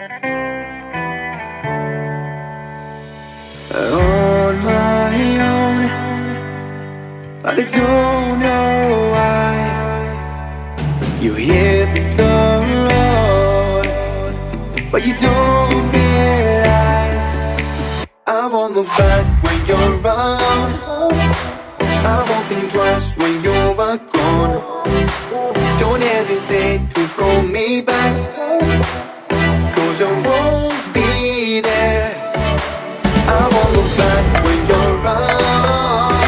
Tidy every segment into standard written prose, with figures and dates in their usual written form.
On my own, but I don't know why. You hit the road, but you don't realize I won't look back when you're around. I won't think twice when you're gone. Don't hesitate to call me back, 'cause I won't be there. I won't look back when you're around.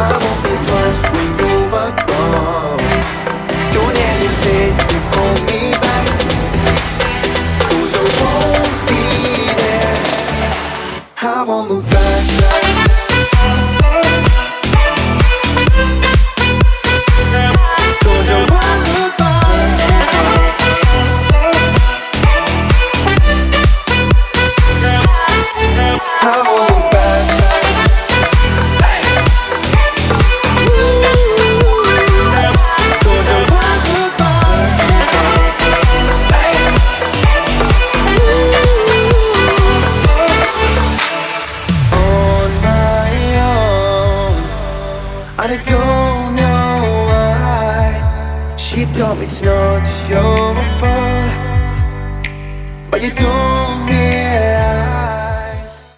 I won't think twice when you're gone. Don't hesitate to call me back, 'cause I won't be there. I won't look back. I don't know why. She told me it's not your fault, but you don't